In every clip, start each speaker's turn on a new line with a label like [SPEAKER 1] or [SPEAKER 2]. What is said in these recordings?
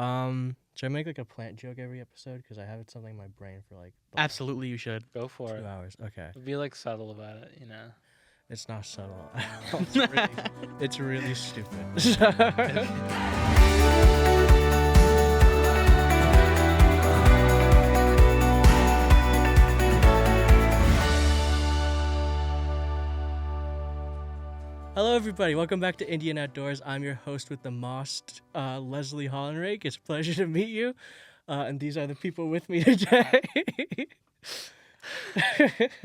[SPEAKER 1] Should I make like a plant joke every episode? Because I have something in my brain for like the last
[SPEAKER 2] Absolutely, you should.
[SPEAKER 3] Go for
[SPEAKER 1] 2
[SPEAKER 3] it.
[SPEAKER 1] hours. Okay.
[SPEAKER 3] Be like subtle about it, you know.
[SPEAKER 1] It's not subtle. It's really stupid. Hello, everybody. Welcome back to Indian Outdoors. I'm your host with the most, Leslie Hollenrake. It's a pleasure to meet you. And these are the people with me today.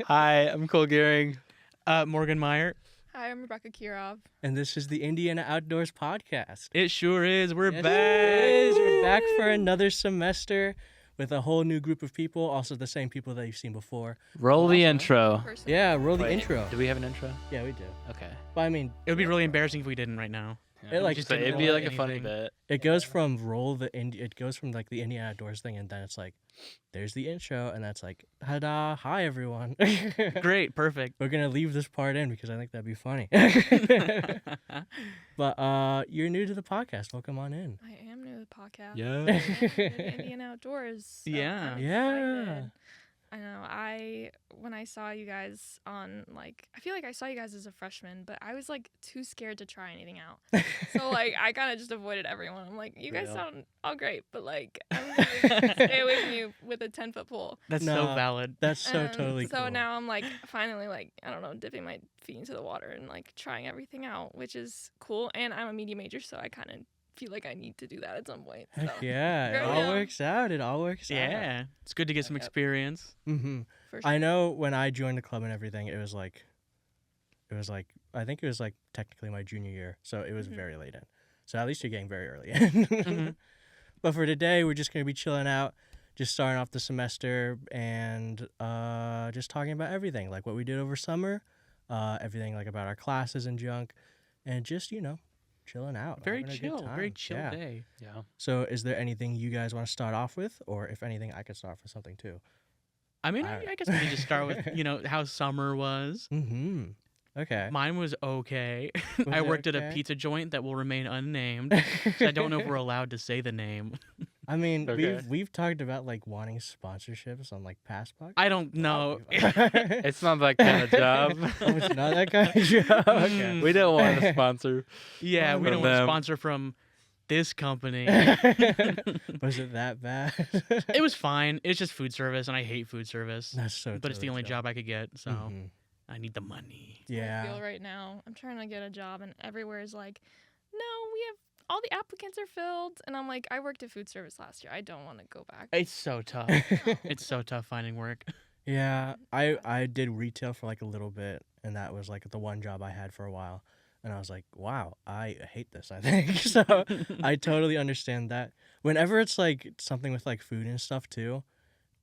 [SPEAKER 3] Hi, I'm Cole Gearing.
[SPEAKER 2] Morgan Meyer.
[SPEAKER 4] Hi, I'm Rebecca Kirov.
[SPEAKER 1] And this is the Indiana Outdoors Podcast.
[SPEAKER 2] It sure is. We're
[SPEAKER 1] Yes,
[SPEAKER 2] back.
[SPEAKER 1] it is. We're back for another semester with a whole new group of people, also the same people that you've seen before.
[SPEAKER 3] Roll the
[SPEAKER 1] Awesome.
[SPEAKER 3] intro.
[SPEAKER 1] Yeah, roll the
[SPEAKER 3] Wait,
[SPEAKER 1] intro.
[SPEAKER 3] Do we have an intro?
[SPEAKER 1] Yeah, we do.
[SPEAKER 3] Okay.
[SPEAKER 1] But I mean,
[SPEAKER 2] It would be really embarrassing if we didn't right now.
[SPEAKER 1] It, like,
[SPEAKER 2] just
[SPEAKER 3] So
[SPEAKER 2] didn't
[SPEAKER 3] it'd be
[SPEAKER 2] know
[SPEAKER 3] like a funny
[SPEAKER 2] anything.
[SPEAKER 3] bit.
[SPEAKER 1] it goes from it goes from like the Indiana Outdoors thing, and then it's like, there's the intro, and that's like, ta-da, hi everyone.
[SPEAKER 2] Great, perfect.
[SPEAKER 1] We're gonna leave this part in because I think that'd be funny. But you're new to the podcast. Welcome on in.
[SPEAKER 4] I am new to the podcast.
[SPEAKER 3] Yeah.
[SPEAKER 4] New to Indian Outdoors. So
[SPEAKER 2] Yeah.
[SPEAKER 4] I'm
[SPEAKER 1] Yeah.
[SPEAKER 4] excited. I know. When I saw you guys on, like, I feel like I saw you guys as a freshman, but I was, like, too scared to try anything out. So, like, I kind of just avoided everyone. I'm like, you guys
[SPEAKER 3] Real.
[SPEAKER 4] sound all great, but, like, I'm going to stay away from you with a 10-foot pole.
[SPEAKER 2] That's
[SPEAKER 1] No.
[SPEAKER 2] so valid.
[SPEAKER 1] That's so
[SPEAKER 4] And
[SPEAKER 1] totally
[SPEAKER 4] so
[SPEAKER 1] cool.
[SPEAKER 4] now I'm, like, finally, like, I don't know, dipping my feet into the water and, like, trying everything out, which is cool. And I'm a media major, so I kind of feel like I need to do that at some point. So.
[SPEAKER 1] Heck yeah, it
[SPEAKER 4] Here we
[SPEAKER 1] all
[SPEAKER 4] go.
[SPEAKER 1] works out. It all works out.
[SPEAKER 2] Yeah. It's good to get some
[SPEAKER 4] Yep.
[SPEAKER 2] experience.
[SPEAKER 1] Mm-hmm.
[SPEAKER 4] For sure.
[SPEAKER 1] I know when I joined the club and everything, it was like, I think it was like technically my junior year, so it was
[SPEAKER 4] Mhm.
[SPEAKER 1] very late in. So at least you're getting very early in.
[SPEAKER 2] Mhm.
[SPEAKER 1] But for today, we're just gonna be chilling out, just starting off the semester and just talking about everything, like what we did over summer, everything like about our classes and junk, and just chilling out.
[SPEAKER 2] Very
[SPEAKER 1] having a good
[SPEAKER 2] chill. Very
[SPEAKER 1] time.
[SPEAKER 2] chill
[SPEAKER 1] Yeah.
[SPEAKER 2] day.
[SPEAKER 3] Yeah.
[SPEAKER 1] So is there anything you guys want to start off with, or if anything, I could start off with something too?
[SPEAKER 2] I mean,
[SPEAKER 1] I-
[SPEAKER 2] I guess we could just start with, how summer was.
[SPEAKER 1] Mm-hmm. Okay.
[SPEAKER 2] Mine was okay.
[SPEAKER 1] Was
[SPEAKER 2] I
[SPEAKER 1] it
[SPEAKER 2] worked at a
[SPEAKER 1] okay?
[SPEAKER 2] pizza joint that will remain unnamed. So I don't know if we're allowed to say the name.
[SPEAKER 1] I mean,
[SPEAKER 3] Okay.
[SPEAKER 1] we've talked about like wanting sponsorships on like past podcasts.
[SPEAKER 2] I don't know.
[SPEAKER 3] It's not that kind of job.
[SPEAKER 1] Oh, it's not that kind of job. Okay.
[SPEAKER 2] Mm.
[SPEAKER 3] We don't want a sponsor.
[SPEAKER 2] Yeah, we
[SPEAKER 3] From
[SPEAKER 2] don't want a
[SPEAKER 3] them.
[SPEAKER 2] sponsor from this company.
[SPEAKER 1] Was it that bad?
[SPEAKER 2] It was fine. It's just food service, and I hate food service.
[SPEAKER 1] That's so.
[SPEAKER 2] But it's the
[SPEAKER 1] totally
[SPEAKER 2] only
[SPEAKER 1] chill.
[SPEAKER 2] job I could get, so
[SPEAKER 1] Mhm.
[SPEAKER 2] I need the money.
[SPEAKER 4] I feel
[SPEAKER 1] Yeah.
[SPEAKER 4] right now. I'm trying to get a job, and everywhere is like, no, we have all the applicants are filled, and I'm like, I worked at food service last year. I don't want to go back.
[SPEAKER 2] It's so tough. It's so tough finding work.
[SPEAKER 1] Yeah, I did retail for like a little bit, and that was like the one job I had for a while, and I was like, wow, I hate this. I think so. I totally understand that. Whenever it's like something with like food and stuff too,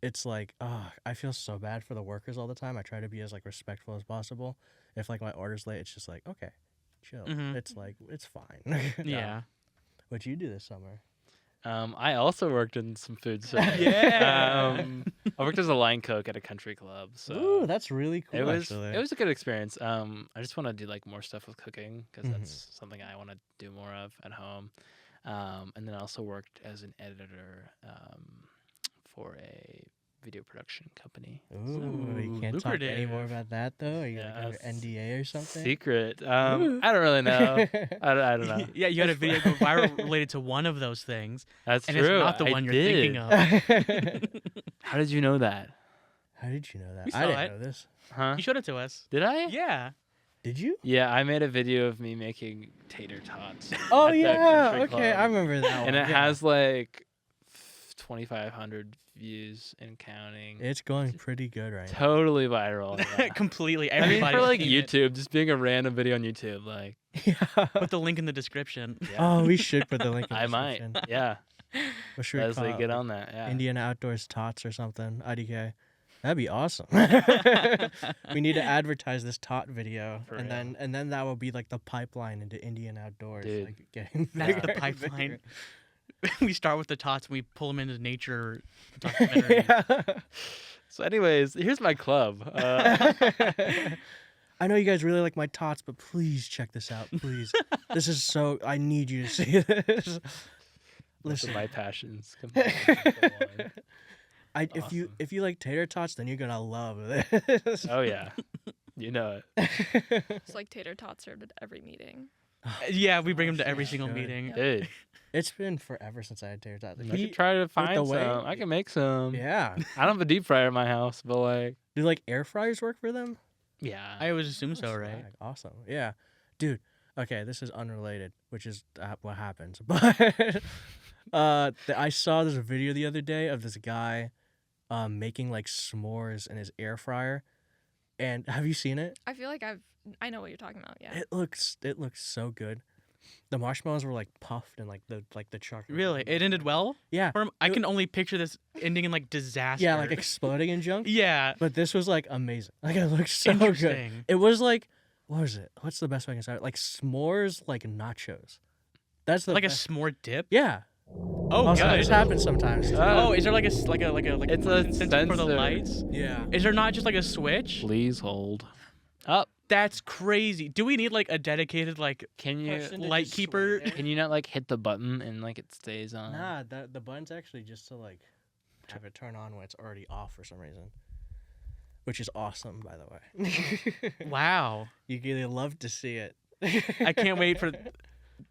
[SPEAKER 1] it's like, I feel so bad for the workers all the time. I try to be as like respectful as possible. If like my order's late, it's just like, okay, chill.
[SPEAKER 2] Mhm.
[SPEAKER 1] It's like it's fine.
[SPEAKER 2] Yeah.
[SPEAKER 1] What'd you do this summer?
[SPEAKER 3] I also worked in some food service.
[SPEAKER 2] Yeah.
[SPEAKER 3] I worked as a line cook at a country club. So
[SPEAKER 1] Ooh, that's really cool.
[SPEAKER 3] it was
[SPEAKER 1] actually.
[SPEAKER 3] it was a good experience. I just want to do like more stuff with cooking because
[SPEAKER 1] Mhm.
[SPEAKER 3] that's something I want to do more of at home. And then I also worked as an editor for a video production company.
[SPEAKER 1] Ooh, you can't talk any more
[SPEAKER 2] lucrative.
[SPEAKER 1] about that though. Are you
[SPEAKER 3] Yeah,
[SPEAKER 1] like under
[SPEAKER 3] it's
[SPEAKER 1] NDA or something?
[SPEAKER 3] Secret. I don't really know. I don't know.
[SPEAKER 2] Yeah, you had a video go viral related to one of those things,
[SPEAKER 3] That's
[SPEAKER 2] and
[SPEAKER 3] true.
[SPEAKER 2] it's not the
[SPEAKER 3] I
[SPEAKER 2] one you're
[SPEAKER 3] did.
[SPEAKER 2] thinking of.
[SPEAKER 3] How did you know that?
[SPEAKER 1] How did you know that?
[SPEAKER 2] We
[SPEAKER 1] I
[SPEAKER 2] saw
[SPEAKER 1] didn't
[SPEAKER 2] it.
[SPEAKER 1] know this.
[SPEAKER 3] Huh?
[SPEAKER 2] You showed it to us.
[SPEAKER 3] Did I?
[SPEAKER 2] Yeah.
[SPEAKER 1] Did you?
[SPEAKER 3] Yeah, I made a video of me making tater tots.
[SPEAKER 1] Oh
[SPEAKER 3] at the
[SPEAKER 1] yeah.
[SPEAKER 3] country
[SPEAKER 1] Okay,
[SPEAKER 3] club.
[SPEAKER 1] I remember that one.
[SPEAKER 3] And it
[SPEAKER 1] yeah.
[SPEAKER 3] has like 2,500 views and counting.
[SPEAKER 1] It's going pretty good right now.
[SPEAKER 3] Totally viral. Yeah.
[SPEAKER 2] Completely.
[SPEAKER 3] I mean,
[SPEAKER 2] Everybody
[SPEAKER 3] for like YouTube, just being a random video on YouTube, like,
[SPEAKER 1] Yeah.
[SPEAKER 2] Put the link in the description.
[SPEAKER 3] yeah,
[SPEAKER 1] Oh, we should put the link in the
[SPEAKER 3] I might.
[SPEAKER 1] description.
[SPEAKER 3] Yeah,
[SPEAKER 1] What should we
[SPEAKER 3] Leslie,
[SPEAKER 1] call
[SPEAKER 3] get
[SPEAKER 1] it?
[SPEAKER 3] on that. Yeah.
[SPEAKER 1] Indiana Outdoors Tots or something. IDK. That'd be awesome. We need to advertise this tot video,
[SPEAKER 3] For
[SPEAKER 1] and
[SPEAKER 3] real.
[SPEAKER 1] then that will be like the pipeline into Indian Outdoors.
[SPEAKER 3] Dude.
[SPEAKER 1] Like getting
[SPEAKER 2] That's
[SPEAKER 1] bigger
[SPEAKER 2] the
[SPEAKER 1] and
[SPEAKER 2] pipeline.
[SPEAKER 1] bigger.
[SPEAKER 2] We start with the tots and we pull them into nature documentaries.
[SPEAKER 1] Yeah.
[SPEAKER 3] So, anyways, here's my club.
[SPEAKER 1] I know you guys really like my tots, but please check this out, please. This is so. I need you to see this.
[SPEAKER 3] Those are
[SPEAKER 1] Listen.
[SPEAKER 3] my passions. Combined into one.
[SPEAKER 1] If you
[SPEAKER 3] Awesome.
[SPEAKER 1] if you like tater tots, then you're gonna love this.
[SPEAKER 3] Oh yeah, you know it.
[SPEAKER 4] It's like tater tots served at every meeting.
[SPEAKER 2] Yeah, we bring them to every
[SPEAKER 1] yeah,
[SPEAKER 2] single
[SPEAKER 1] good.
[SPEAKER 2] meeting.
[SPEAKER 4] Yep.
[SPEAKER 3] Dude,
[SPEAKER 1] It's been forever since I had tater tots.
[SPEAKER 3] I could try to find
[SPEAKER 1] way-
[SPEAKER 3] some. I can make some.
[SPEAKER 1] Yeah.
[SPEAKER 3] I don't have a deep fryer in my house, but like,
[SPEAKER 1] Do like air fryers work for them?
[SPEAKER 3] yeah.
[SPEAKER 2] I always assume so,
[SPEAKER 1] Oh,
[SPEAKER 2] right?
[SPEAKER 1] swag. Awesome. Yeah. Dude, okay, this is unrelated, which is what happens. But I saw this video the other day of this guy making like s'mores in his air fryer. And have you seen it?
[SPEAKER 4] I feel like I know what you're talking about. Yeah.
[SPEAKER 1] It looks so good. The marshmallows were like puffed and like the chocolate.
[SPEAKER 2] Really? It ended well
[SPEAKER 1] Yeah.
[SPEAKER 2] for him? I
[SPEAKER 1] It-
[SPEAKER 2] can only picture this ending in like disaster.
[SPEAKER 1] Yeah, like exploding and junk.
[SPEAKER 2] Yeah.
[SPEAKER 1] But this was like amazing. Like it looked so good.
[SPEAKER 2] Interesting.
[SPEAKER 1] It was like, what was it? What's the best way I can say it? Like s'mores, like nachos. That's the
[SPEAKER 2] Like a
[SPEAKER 1] best.
[SPEAKER 2] s'more dip?
[SPEAKER 1] Yeah.
[SPEAKER 2] Oh,
[SPEAKER 1] Also,
[SPEAKER 2] good.
[SPEAKER 1] this happens sometimes.
[SPEAKER 2] Oh, is there like a
[SPEAKER 3] It's a
[SPEAKER 2] motion sensor for the
[SPEAKER 3] sensor.
[SPEAKER 2] lights?
[SPEAKER 1] Yeah.
[SPEAKER 2] Is there not just like a switch?
[SPEAKER 3] Please hold. Up.
[SPEAKER 2] That's crazy. Do we need like a dedicated like
[SPEAKER 3] Can you?
[SPEAKER 1] Person to
[SPEAKER 2] light
[SPEAKER 1] just
[SPEAKER 2] keeper?
[SPEAKER 1] swing it.
[SPEAKER 3] Can you not like hit the button and like it stays on?
[SPEAKER 1] Nah, the button's actually just to like have it turn on when it's already off for some reason. Which is awesome, by the way.
[SPEAKER 2] Wow.
[SPEAKER 1] You love to see it.
[SPEAKER 2] I can't wait for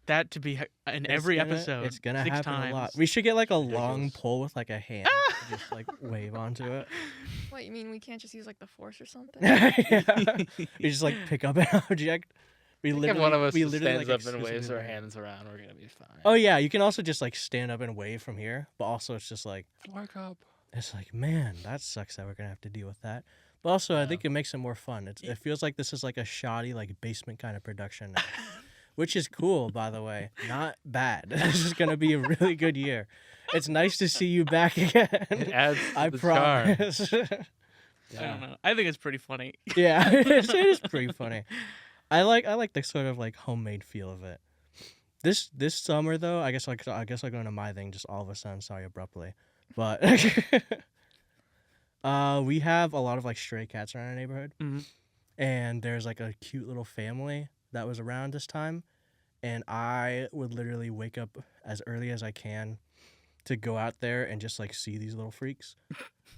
[SPEAKER 2] that to be in every episode.
[SPEAKER 1] It's gonna
[SPEAKER 2] 6
[SPEAKER 1] happen
[SPEAKER 2] times.
[SPEAKER 1] a lot. We should get like a long
[SPEAKER 3] Ridiculous.
[SPEAKER 1] pole with like a hand to just like wave onto it.
[SPEAKER 4] What, you mean we can't just use like the force or something?
[SPEAKER 1] Yeah. You just like pick up an object. We
[SPEAKER 3] I think if
[SPEAKER 1] literally,
[SPEAKER 3] one of us
[SPEAKER 1] we
[SPEAKER 3] just
[SPEAKER 1] literally,
[SPEAKER 3] stands
[SPEAKER 1] like,
[SPEAKER 3] up and waves
[SPEAKER 1] exclusively
[SPEAKER 3] our
[SPEAKER 1] wave.
[SPEAKER 3] hands around, we're gonna be fine.
[SPEAKER 1] Oh yeah, you can also just like stand up and wave from here, but also it's just like
[SPEAKER 3] Work up.
[SPEAKER 1] it's like man, that sucks that we're gonna have to deal with that. But also, I
[SPEAKER 3] Yeah.
[SPEAKER 1] think it makes it more fun. It feels like this is like a shoddy like basement kind of production, now. Which is cool, by the way. Not bad. This is gonna be a really good year. It's nice to see you back again.
[SPEAKER 3] It adds to
[SPEAKER 1] I
[SPEAKER 3] the charm.
[SPEAKER 1] promise.
[SPEAKER 2] I don't know. I think it's pretty funny.
[SPEAKER 1] Yeah, it is pretty funny. I like the sort of like homemade feel of it. This summer though, I guess I'll go into my thing just all of a sudden. Sorry, abruptly, but we have a lot of like stray cats around our neighborhood,
[SPEAKER 2] Mhm.
[SPEAKER 1] and there's like a cute little family that was around this time, and I would literally wake up as early as I can to go out there and just like see these little freaks,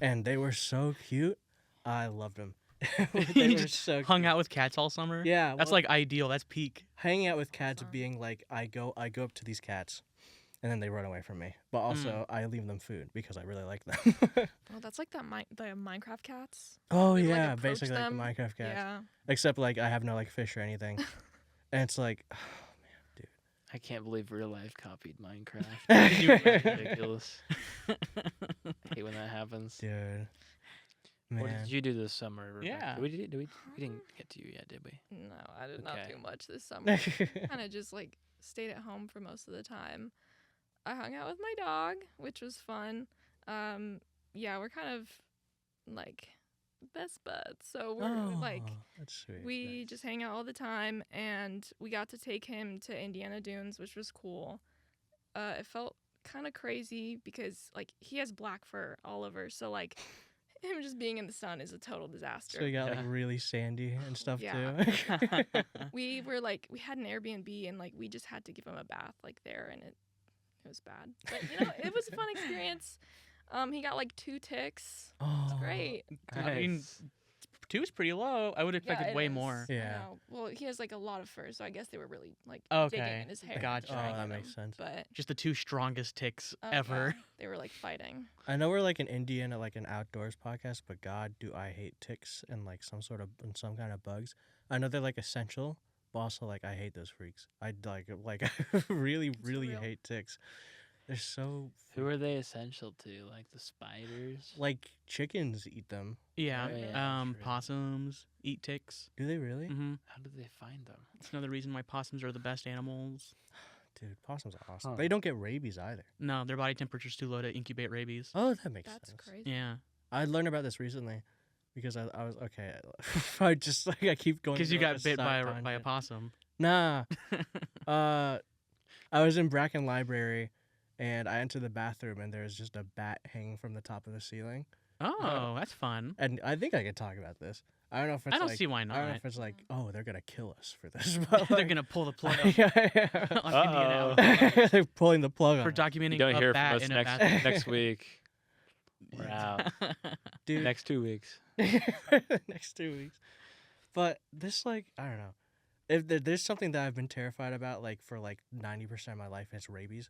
[SPEAKER 1] and they were so cute. I loved them. They
[SPEAKER 2] You
[SPEAKER 1] were
[SPEAKER 2] just
[SPEAKER 1] so
[SPEAKER 2] Hung
[SPEAKER 1] cute.
[SPEAKER 2] out with cats all summer?
[SPEAKER 1] Yeah,
[SPEAKER 2] That's
[SPEAKER 1] well,
[SPEAKER 2] like ideal. That's peak.
[SPEAKER 1] hanging out with cats
[SPEAKER 4] Fun.
[SPEAKER 1] being like I go up to these cats and then they run away from me. But also I leave them food because I really like them.
[SPEAKER 4] Well, that's like the Minecraft cats.
[SPEAKER 1] oh
[SPEAKER 4] We'd, like,
[SPEAKER 1] yeah,
[SPEAKER 4] approach
[SPEAKER 1] basically
[SPEAKER 4] them.
[SPEAKER 1] like the Minecraft cats.
[SPEAKER 4] Yeah.
[SPEAKER 1] Except like I have no like fish or anything. And it's like
[SPEAKER 3] I can't believe real life copied Minecraft.
[SPEAKER 2] You
[SPEAKER 3] That's ridiculous. I hate when that happens.
[SPEAKER 1] dude.
[SPEAKER 3] What
[SPEAKER 1] Man.
[SPEAKER 3] did you do this summer? Rebecca?
[SPEAKER 2] Yeah.
[SPEAKER 3] We didn't get to you yet, did we?
[SPEAKER 4] No, I did not
[SPEAKER 3] Okay.
[SPEAKER 4] do much this summer. Kind of just like stayed at home for most of the time. I hung out with my dog, which was fun. Yeah, we're kind of like best buds. So we're like
[SPEAKER 1] Oh, that's sweet.
[SPEAKER 4] we
[SPEAKER 1] Nice.
[SPEAKER 4] just hang out all the time, and we got to take him to Indiana Dunes, which was cool. It felt kind of crazy because like he has black fur all over, so like him just being in the sun is a total disaster.
[SPEAKER 1] So you got
[SPEAKER 3] Yeah.
[SPEAKER 1] like really sandy and stuff
[SPEAKER 4] Yeah.
[SPEAKER 1] too.
[SPEAKER 4] We were like we had an Airbnb, and like we just had to give him a bath like there, and it was bad, but you know it was a fun experience. He got like 2 ticks.
[SPEAKER 1] Oh,
[SPEAKER 4] It's great.
[SPEAKER 2] I mean,
[SPEAKER 3] Nice.
[SPEAKER 2] 2 is pretty low. I would have expected
[SPEAKER 4] it
[SPEAKER 2] way
[SPEAKER 4] is.
[SPEAKER 2] more.
[SPEAKER 4] I
[SPEAKER 1] Yeah.
[SPEAKER 4] know. Well, he has like a lot of fur, so I guess they were really like
[SPEAKER 2] Okay.
[SPEAKER 4] digging in his hair.
[SPEAKER 2] Gotcha.
[SPEAKER 4] trying
[SPEAKER 1] Oh,
[SPEAKER 4] to
[SPEAKER 1] that
[SPEAKER 4] get
[SPEAKER 1] makes
[SPEAKER 4] him,
[SPEAKER 1] sense.
[SPEAKER 4] But
[SPEAKER 2] Just the 2 strongest ticks
[SPEAKER 4] oh,
[SPEAKER 2] ever.
[SPEAKER 4] yeah, they were like fighting.
[SPEAKER 1] I know we're like an Indiana, like an outdoors podcast, but God, do I hate ticks and like some kind of bugs. I know they're like essential, but also like I hate those freaks. I like really
[SPEAKER 4] real.
[SPEAKER 1] hate ticks. They're so
[SPEAKER 3] Who are they essential to? Like the spiders?
[SPEAKER 1] like chickens eat them.
[SPEAKER 2] Yeah.
[SPEAKER 3] Oh, yeah, true.
[SPEAKER 2] Possums eat ticks.
[SPEAKER 1] Do they really?
[SPEAKER 2] Hmm
[SPEAKER 3] How do they find them?
[SPEAKER 2] It's another reason why possums are the best animals.
[SPEAKER 1] Dude, possums are awesome.
[SPEAKER 3] Huh.
[SPEAKER 1] They don't get rabies either.
[SPEAKER 2] No, their body temperature's too low to incubate rabies.
[SPEAKER 1] Oh, that makes
[SPEAKER 4] That's
[SPEAKER 1] sense.
[SPEAKER 4] crazy.
[SPEAKER 2] Yeah.
[SPEAKER 1] I learned about this recently because I was okay. I just like I keep going
[SPEAKER 2] Because you
[SPEAKER 1] through, like,
[SPEAKER 2] got bit by
[SPEAKER 1] side
[SPEAKER 2] by a
[SPEAKER 1] tangent.
[SPEAKER 2] possum.
[SPEAKER 1] Nah. I was in Bracken Library, and I entered the bathroom, and there was just a bat hanging from the top of the ceiling,
[SPEAKER 2] Oh, that's fun.
[SPEAKER 1] And I think I could talk about this. I don't know if it's
[SPEAKER 2] I don't
[SPEAKER 1] like,
[SPEAKER 2] see why
[SPEAKER 1] I don't know
[SPEAKER 2] not.
[SPEAKER 1] if it's like, oh, they're gonna kill us for this. But
[SPEAKER 2] They're
[SPEAKER 1] like,
[SPEAKER 2] gonna pull the plug on,
[SPEAKER 1] yeah,
[SPEAKER 2] on Indiana
[SPEAKER 3] Uh-oh.
[SPEAKER 2] Outdoors
[SPEAKER 1] they're pulling the plug
[SPEAKER 2] for
[SPEAKER 1] on us.
[SPEAKER 2] documenting
[SPEAKER 3] You don't
[SPEAKER 2] a
[SPEAKER 3] hear from
[SPEAKER 2] bat
[SPEAKER 3] us
[SPEAKER 2] in a
[SPEAKER 3] next
[SPEAKER 2] bathroom.
[SPEAKER 3] next week. We're out.
[SPEAKER 1] Dude.
[SPEAKER 3] Next 2 weeks.
[SPEAKER 1] Next 2 weeks. But this, like, I don't know. If there's something that I've been terrified about, like, for like 90% of my life, it's rabies.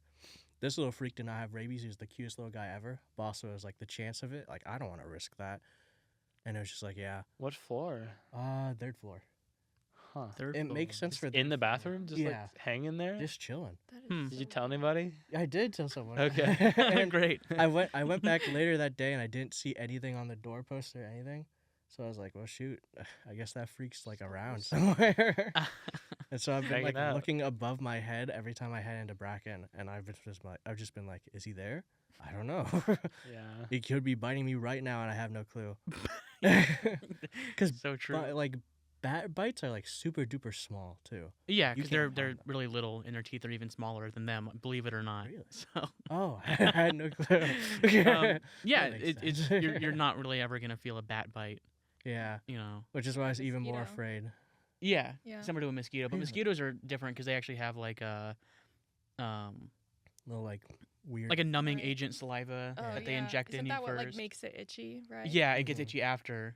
[SPEAKER 1] This little freak did not have rabies. He was the cutest little guy ever. But also, it was like the chance of it. Like, I don't want to risk that. And it was just like, yeah.
[SPEAKER 3] What floor?
[SPEAKER 1] 3rd floor.
[SPEAKER 3] Huh.
[SPEAKER 2] Third
[SPEAKER 1] It
[SPEAKER 2] floor.
[SPEAKER 1] makes sense for
[SPEAKER 3] In the
[SPEAKER 1] third floor.
[SPEAKER 3] bathroom? Just
[SPEAKER 1] Yeah.
[SPEAKER 3] like hanging there?
[SPEAKER 1] Just chilling.
[SPEAKER 4] That is
[SPEAKER 2] Hmm.
[SPEAKER 3] Did
[SPEAKER 4] so
[SPEAKER 3] you tell
[SPEAKER 4] weird.
[SPEAKER 3] anybody?
[SPEAKER 1] I did tell someone.
[SPEAKER 3] Okay.
[SPEAKER 1] And
[SPEAKER 2] Great.
[SPEAKER 1] I went back later that day and I didn't see anything on the doorpost or anything. So I was like, well, shoot, I guess that freak's like around somewhere. And so I've been
[SPEAKER 3] Hanging
[SPEAKER 1] like
[SPEAKER 3] out.
[SPEAKER 1] looking above my head every time I head into Bracken, and I've just been like, is he there? I don't know.
[SPEAKER 3] Yeah.
[SPEAKER 1] He could be biting me right now, and I have no clue. Because
[SPEAKER 2] So true.
[SPEAKER 1] like bat bites are like super duper small too.
[SPEAKER 2] Yeah,
[SPEAKER 1] You
[SPEAKER 2] because
[SPEAKER 1] can't
[SPEAKER 2] they're
[SPEAKER 1] harm them.
[SPEAKER 2] really little, and their teeth are even smaller than them. Believe it or not.
[SPEAKER 1] Really?
[SPEAKER 2] So
[SPEAKER 1] Oh, I had no clue.
[SPEAKER 2] yeah,
[SPEAKER 1] makes
[SPEAKER 2] it's
[SPEAKER 1] sense.
[SPEAKER 2] you're not really ever gonna feel a bat bite.
[SPEAKER 1] Yeah,
[SPEAKER 2] You know.
[SPEAKER 1] which is why I was even more
[SPEAKER 4] Mosquito.
[SPEAKER 1] afraid.
[SPEAKER 2] Yeah.
[SPEAKER 4] Yeah.
[SPEAKER 2] Similar to a mosquito, but
[SPEAKER 1] Really?
[SPEAKER 2] mosquitoes are different because they actually have like a
[SPEAKER 1] Little like weird.
[SPEAKER 2] like a numbing
[SPEAKER 4] Right.
[SPEAKER 2] agent saliva
[SPEAKER 4] Oh,
[SPEAKER 2] that they
[SPEAKER 4] yeah.
[SPEAKER 2] inject
[SPEAKER 4] Isn't
[SPEAKER 2] in you
[SPEAKER 4] that what
[SPEAKER 2] first.
[SPEAKER 4] like makes it itchy, right?
[SPEAKER 2] Yeah, it gets
[SPEAKER 1] Mhm.
[SPEAKER 2] itchy after,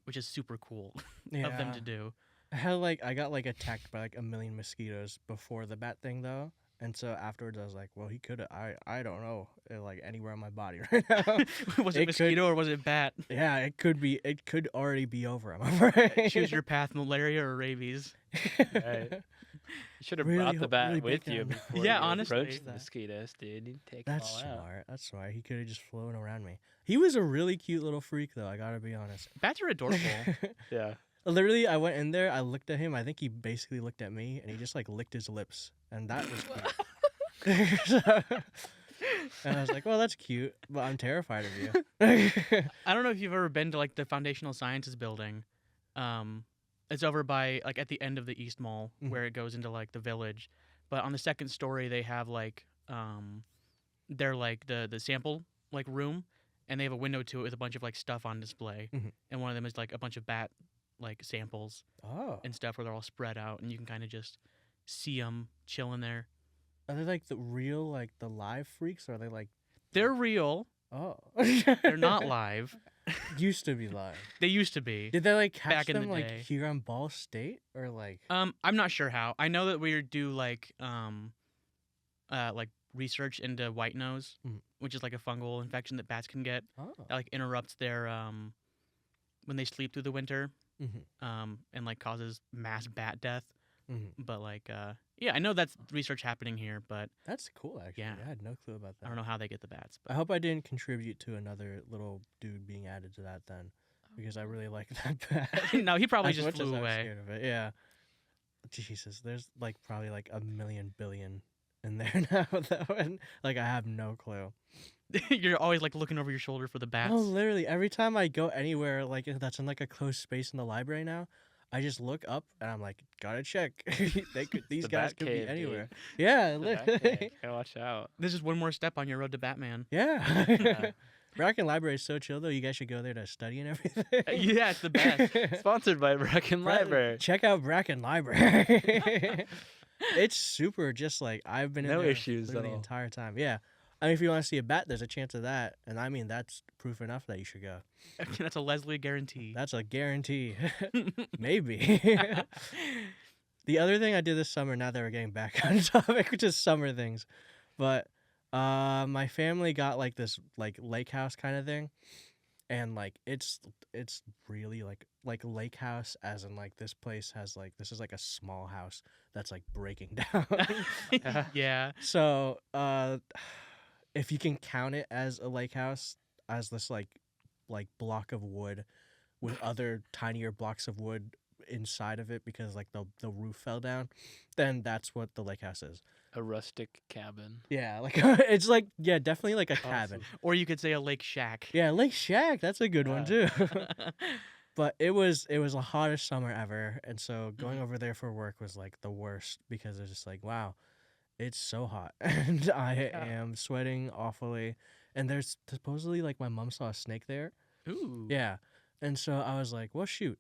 [SPEAKER 2] which is super cool
[SPEAKER 1] yeah.
[SPEAKER 2] of them to do.
[SPEAKER 1] I got like attacked by like a million mosquitoes before the bat thing though, and so afterwards I was like, well, he could have. I don't know, like anywhere on my body right now.
[SPEAKER 2] Was
[SPEAKER 1] It
[SPEAKER 2] it
[SPEAKER 1] could-
[SPEAKER 2] mosquito or was it bat?
[SPEAKER 1] Yeah, it could be. It could already be over. I'm afraid.
[SPEAKER 2] Choose your path: malaria or rabies.
[SPEAKER 3] Right. You should have
[SPEAKER 1] Really
[SPEAKER 3] brought the
[SPEAKER 1] ho-
[SPEAKER 3] bat
[SPEAKER 1] really
[SPEAKER 3] with
[SPEAKER 1] big
[SPEAKER 3] you
[SPEAKER 1] on-
[SPEAKER 3] before
[SPEAKER 2] Yeah,
[SPEAKER 3] you
[SPEAKER 2] honestly.
[SPEAKER 3] approached the
[SPEAKER 1] That-
[SPEAKER 3] mosquitoes, dude. You'd take
[SPEAKER 1] That's
[SPEAKER 3] them all out.
[SPEAKER 1] smart. That's smart. He could have just flown around me. He was a really cute little freak though. I gotta be honest.
[SPEAKER 2] Bats are adorable.
[SPEAKER 3] Yeah.
[SPEAKER 1] Literally, I went in there. I looked at him. I think he basically looked at me, and he just like licked his lips, and that was cute. And I was like, well, that's cute, but I'm terrified of you.
[SPEAKER 2] I don't know if you've ever been to like the Foundational Sciences building. It's over by like at the end of the East Mall
[SPEAKER 1] Mhm.
[SPEAKER 2] where it goes into like the village. But on the second story they have like they're like the sample like room, and they have a window to it with a bunch of like stuff on display.
[SPEAKER 1] Mhm.
[SPEAKER 2] And one of them is like a bunch of bat like samples
[SPEAKER 1] Oh,
[SPEAKER 2] and stuff where they're all spread out, and you can kind of just see them chilling there.
[SPEAKER 1] are they like the real, like the live freaks, or are they like?
[SPEAKER 2] They're real.
[SPEAKER 1] Oh,
[SPEAKER 2] They're not live.
[SPEAKER 1] Used to be live.
[SPEAKER 2] They used to be.
[SPEAKER 1] Did they like catch
[SPEAKER 2] Back in the
[SPEAKER 1] them like
[SPEAKER 2] day.
[SPEAKER 1] here on Ball State or like?
[SPEAKER 2] I'm not sure how. I know that we do like research into white nose,
[SPEAKER 1] Mhm.
[SPEAKER 2] which is like a fungal infection that bats can get
[SPEAKER 1] Oh,
[SPEAKER 2] that like interrupts their when they sleep through the winter,
[SPEAKER 1] Mhm.
[SPEAKER 2] and like causes mass bat death.
[SPEAKER 1] Mhm.
[SPEAKER 2] But like yeah, I know that's research happening here, but
[SPEAKER 1] That's cool. Actually,
[SPEAKER 2] Yeah.
[SPEAKER 1] I had no clue about that.
[SPEAKER 2] I don't know how they get the bats.
[SPEAKER 1] I hope I didn't contribute to another little dude being added to that then, because I really like that bat.
[SPEAKER 2] But no, he probably
[SPEAKER 1] As
[SPEAKER 2] just
[SPEAKER 1] much as
[SPEAKER 2] flew
[SPEAKER 1] I'm
[SPEAKER 2] away.
[SPEAKER 1] scared of it, yeah. Jesus, there's like probably like a million billion in there now though, and like I have no clue.
[SPEAKER 2] You're always like looking over your shoulder for the bats.
[SPEAKER 1] Oh, literally every time I go anywhere like that's in like a closed space in the library now, I just look up and I'm like, gotta check. These
[SPEAKER 3] The
[SPEAKER 1] guys
[SPEAKER 3] Bat
[SPEAKER 1] could
[SPEAKER 3] Cave,
[SPEAKER 1] be anywhere.
[SPEAKER 3] dude.
[SPEAKER 1] Yeah,
[SPEAKER 3] The back
[SPEAKER 1] literally.
[SPEAKER 3] end. Gotta watch out.
[SPEAKER 2] This is one more step on your road to Batman.
[SPEAKER 1] Yeah.
[SPEAKER 3] Yeah.
[SPEAKER 1] Bracken Library is so chill though. You guys should go there to study and everything.
[SPEAKER 2] Yeah, it's the best.
[SPEAKER 3] Sponsored by Bracken Library.
[SPEAKER 1] Check out Bracken Library. It's super just like I've been in
[SPEAKER 3] No
[SPEAKER 1] there
[SPEAKER 3] issues
[SPEAKER 1] literally
[SPEAKER 3] at
[SPEAKER 1] the
[SPEAKER 3] all.
[SPEAKER 1] entire time. Yeah. I mean, if you want to see a bat, there's a chance of that. And I mean, that's proof enough that you should go.
[SPEAKER 2] That's a Leslie guarantee.
[SPEAKER 1] That's a guarantee. Maybe. The other thing I did this summer, now that we're getting back on topic, which is summer things, but my family got like this like lake house kind of thing, and like it's really like lake house, as in like this place has like this is like a small house that's like breaking down.
[SPEAKER 2] Yeah.
[SPEAKER 1] So if you can count it as a lake house, as this like block of wood with other tinier blocks of wood inside of it because like the roof fell down, then that's what the lake house is.
[SPEAKER 3] A rustic cabin.
[SPEAKER 1] Yeah, like it's like yeah, definitely like a cabin.
[SPEAKER 2] Or you could say a lake shack.
[SPEAKER 1] Yeah, Lake Shack, that's a good one too.
[SPEAKER 2] Yeah.
[SPEAKER 1] But it was the hottest summer ever, and so going over there for work was like the worst because it's just like wow, it's so hot and I am sweating awfully. And there's supposedly like my mom saw a snake there.
[SPEAKER 2] Ooh.
[SPEAKER 1] Yeah. And so I was like, well, shoot.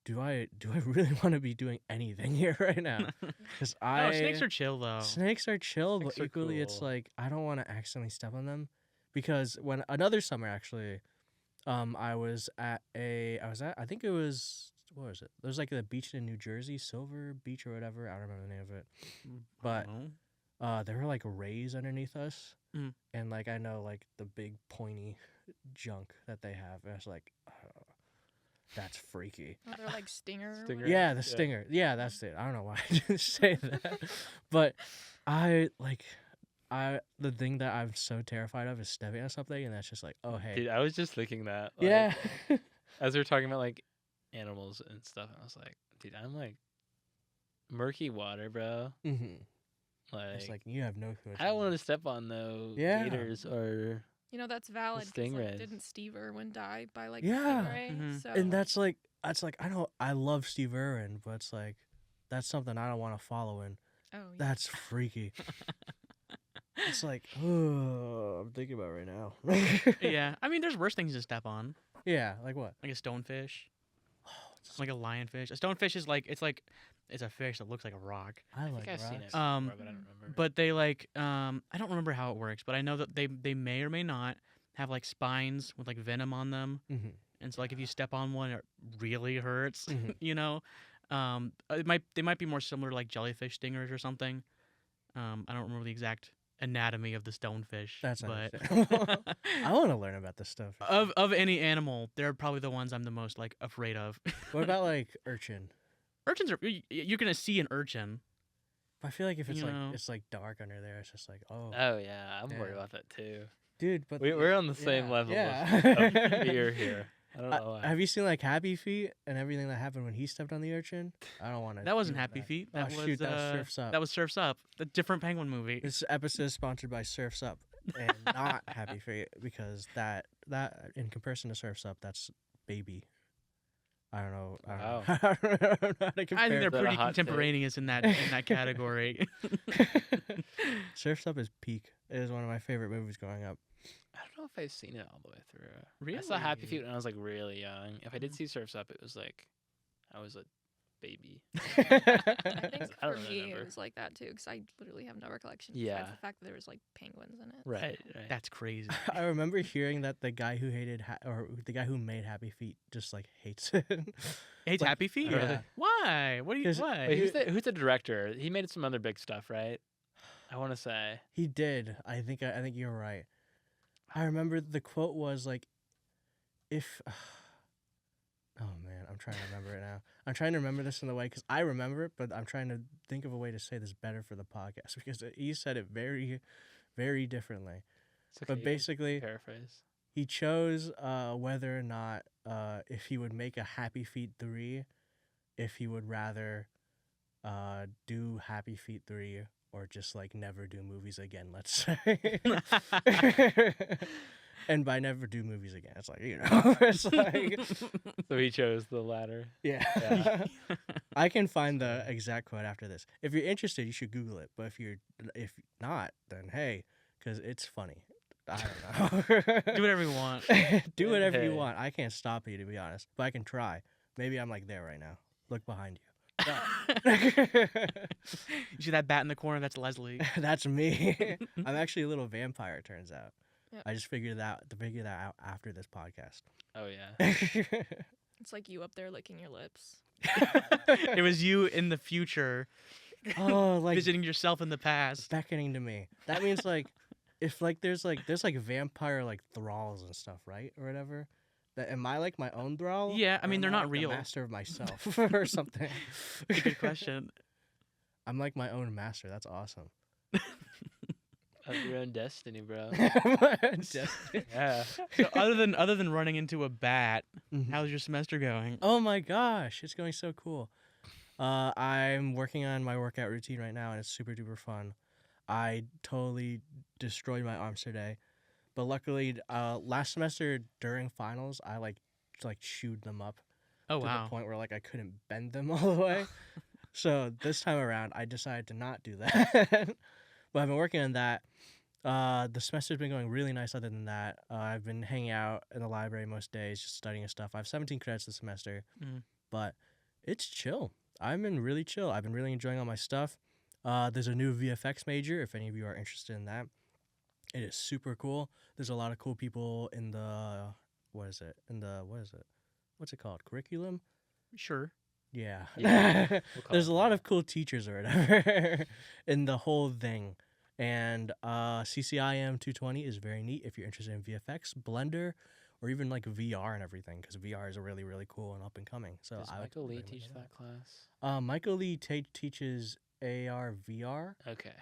[SPEAKER 1] Do I really want to be doing anything here right now? Because
[SPEAKER 2] No, snakes are chill though.
[SPEAKER 1] snakes are chill, but
[SPEAKER 3] Snakes are
[SPEAKER 1] equally it's
[SPEAKER 3] cool.
[SPEAKER 1] like I don't want to accidentally step on them. Because when another summer actually, I was at I think it was what was it? There's like a beach in New Jersey, Silver Beach or whatever. I don't remember the name of it. But there were like rays underneath us,
[SPEAKER 2] Mm.
[SPEAKER 1] and like I know like the big pointy junk that they have. And I was like, oh, that's freaky.
[SPEAKER 4] Oh, they're like stinger. or
[SPEAKER 3] Stinger.
[SPEAKER 4] whatever.
[SPEAKER 1] Yeah, the
[SPEAKER 3] Yeah.
[SPEAKER 1] stinger. Yeah, that's it. I don't know why I didn't say that, but I like. The thing that I'm so terrified of is stepping on something, and that's just like, oh hey,
[SPEAKER 3] Dude, I was just thinking that. Like,
[SPEAKER 1] yeah,
[SPEAKER 3] As we were talking about like animals and stuff, I was like, dude, I'm like murky water, bro.
[SPEAKER 1] hmm
[SPEAKER 3] Like,
[SPEAKER 1] it's like you have no clue.
[SPEAKER 3] I don't want to step on no
[SPEAKER 1] Yeah.
[SPEAKER 3] gators or
[SPEAKER 4] You know that's valid. 'cause,
[SPEAKER 3] stingrays.
[SPEAKER 4] Like, didn't Steve Irwin die by like
[SPEAKER 1] Yeah.
[SPEAKER 4] stingray?
[SPEAKER 2] Mhm.
[SPEAKER 4] So
[SPEAKER 1] And that's like I love Steve Irwin, but it's like that's something I don't want to follow in.
[SPEAKER 4] oh yeah.
[SPEAKER 1] That's freaky. It's like, oh, I'm thinking about it right now.
[SPEAKER 2] Yeah, I mean, there's worse things to step on,
[SPEAKER 1] Yeah, like what?
[SPEAKER 2] like a stonefish, like a lionfish. A stonefish is like it's a fish that looks like a rock.
[SPEAKER 1] I
[SPEAKER 3] I
[SPEAKER 1] like
[SPEAKER 3] think I've seen it
[SPEAKER 1] rocks.
[SPEAKER 3] before,
[SPEAKER 2] Um,
[SPEAKER 3] but I don't remember.
[SPEAKER 2] But they like I don't remember how it works, but I know that they may or may not have like spines with like venom on them,
[SPEAKER 1] hmm
[SPEAKER 2] and so like if you step on one, it really hurts.
[SPEAKER 1] Mhm.
[SPEAKER 2] You know, they might be more similar to like jellyfish stingers or something. I don't remember the exact anatomy of the stonefish.
[SPEAKER 1] That's
[SPEAKER 2] but
[SPEAKER 1] understandable. I want to learn about this stuff.
[SPEAKER 2] of any animal, they're probably the ones I'm the most like afraid of.
[SPEAKER 1] What about like urchin?
[SPEAKER 2] Urchins are you're gonna see an urchin.
[SPEAKER 1] I feel like if it's
[SPEAKER 2] You
[SPEAKER 1] like
[SPEAKER 2] know.
[SPEAKER 1] it's like dark under there, it's just like oh,
[SPEAKER 3] Oh yeah, I'm worried
[SPEAKER 1] Yeah.
[SPEAKER 3] about that too.
[SPEAKER 1] dude. But
[SPEAKER 3] We're on the same
[SPEAKER 1] yeah,
[SPEAKER 3] level
[SPEAKER 1] yeah.
[SPEAKER 3] of fear here. I don't know why.
[SPEAKER 1] Have you seen like Happy Feet and everything that happened when he stepped on the urchin? I don't want to.
[SPEAKER 2] That wasn't Happy Feet. That
[SPEAKER 1] Oh,
[SPEAKER 2] was
[SPEAKER 1] shoot, that was Surf's Up.
[SPEAKER 2] That was Surf's Up, the different penguin movie.
[SPEAKER 1] This episode is sponsored by Surf's Up and not Happy Feet because that in comparison to Surf's Up, that's Baby. I don't know.
[SPEAKER 3] Wow.
[SPEAKER 1] I don't know how to
[SPEAKER 2] I think
[SPEAKER 1] compare.
[SPEAKER 2] they're
[SPEAKER 3] that a
[SPEAKER 2] pretty
[SPEAKER 3] hot take?
[SPEAKER 2] contemporaneous in that category.
[SPEAKER 1] Surf's Up is peak. It is one of my favorite movies growing up.
[SPEAKER 3] I don't know if I've seen it all the way through. I saw Happy Feet when I was like really young. If I did see Surf's Up, it was like I was a baby.
[SPEAKER 4] I think
[SPEAKER 3] I
[SPEAKER 4] for
[SPEAKER 3] don't
[SPEAKER 4] me
[SPEAKER 3] remember.
[SPEAKER 4] it was like that too, because I literally have no recollection.
[SPEAKER 3] Yeah.
[SPEAKER 4] Besides the fact that there was like penguins in it.
[SPEAKER 3] Right.
[SPEAKER 2] That's crazy.
[SPEAKER 1] I remember hearing that the guy who or the guy who made Happy Feet just like hates it.
[SPEAKER 2] Hates
[SPEAKER 1] Like,
[SPEAKER 2] Happy Feet?
[SPEAKER 1] yeah.
[SPEAKER 2] Why? What do you
[SPEAKER 1] 'Cause-
[SPEAKER 2] why?
[SPEAKER 3] Wait, who's the director? He made some other big stuff, right? I want to say.
[SPEAKER 1] He did. I think you're right. I remember the quote was like, "If." Oh man, I'm trying to remember it now. I'm trying to remember this in the way because I remember it, but I'm trying to think of a way to say this better for the podcast because he said it very, very differently.
[SPEAKER 3] It's okay,
[SPEAKER 1] But
[SPEAKER 3] you can
[SPEAKER 1] basically,
[SPEAKER 3] paraphrase.
[SPEAKER 1] he chose whether or not if he would make a Happy Feet 3, if he would rather do Happy Feet 3 or just like never do movies again, let's say. And by never do movies again, it's like, it's like,
[SPEAKER 3] So he chose the latter.
[SPEAKER 1] yeah.
[SPEAKER 3] Yeah.
[SPEAKER 1] I can find the exact quote after this. If you're interested, you should Google it. But if not, then hey, because it's funny. I don't know.
[SPEAKER 2] Do whatever you want.
[SPEAKER 1] Do whatever you
[SPEAKER 3] Hey.
[SPEAKER 1] want. I can't stop you, to be honest, but I can try. Maybe I'm like there right now. Look behind you.
[SPEAKER 2] You see that bat in the corner? That's Leslie.
[SPEAKER 1] That's me. I'm actually a little vampire. It turns out.
[SPEAKER 4] Yep.
[SPEAKER 1] I just figured that out after this podcast.
[SPEAKER 3] Oh yeah.
[SPEAKER 4] It's like you up there licking your lips.
[SPEAKER 2] It was you in the future
[SPEAKER 1] Oh, like
[SPEAKER 2] visiting yourself in the past.
[SPEAKER 1] beckoning to me. That means like if like there's vampire like thralls and stuff, right, or whatever. That am I like my own thrall?
[SPEAKER 2] Yeah, I
[SPEAKER 1] Or
[SPEAKER 2] mean,
[SPEAKER 1] am
[SPEAKER 2] they're
[SPEAKER 1] I,
[SPEAKER 2] not
[SPEAKER 1] like, the
[SPEAKER 2] real.
[SPEAKER 1] master of myself or something.
[SPEAKER 2] That's a good question.
[SPEAKER 1] I'm like my own master. That's awesome.
[SPEAKER 3] Of your own destiny, bro.
[SPEAKER 1] Just-
[SPEAKER 3] Yeah.
[SPEAKER 2] So other than running into a bat,
[SPEAKER 1] Mhm.
[SPEAKER 2] how's your semester going?
[SPEAKER 1] Oh my gosh, it's going so cool. I'm working on my workout routine right now, and it's super duper fun. I totally destroyed my arms today, but luckily, last semester during finals, I like chewed them up
[SPEAKER 2] Oh
[SPEAKER 1] to
[SPEAKER 2] wow.
[SPEAKER 1] the point where like I couldn't bend them all the way. So this time around, I decided to not do that. But I've been working on that. The semester's been going really nice. Other than that, I've been hanging out in the library most days, just studying and stuff. I have 17 credits this semester,
[SPEAKER 2] Mhm.
[SPEAKER 1] but it's chill. I've been really chill. I've been really enjoying all my stuff. There's a new VFX major. If any of you are interested in that, it is super cool. There's a lot of cool people in the what is it? What's it called? Curriculum?
[SPEAKER 2] Sure.
[SPEAKER 1] Yeah.
[SPEAKER 3] Yeah, we'll call
[SPEAKER 1] There's
[SPEAKER 3] it
[SPEAKER 1] a lot
[SPEAKER 3] that.
[SPEAKER 1] of cool teachers or whatever in the whole thing. And CCIM 220 is very neat if you're interested in VFX, Blender, or even like VR and everything, because VR is really, really cool and up and coming. So
[SPEAKER 3] Does
[SPEAKER 1] I would
[SPEAKER 3] Michael Lee
[SPEAKER 1] recommend
[SPEAKER 3] teach
[SPEAKER 1] it.
[SPEAKER 3] that class?
[SPEAKER 1] Michael Lee teaches AR, VR,
[SPEAKER 3] Okay.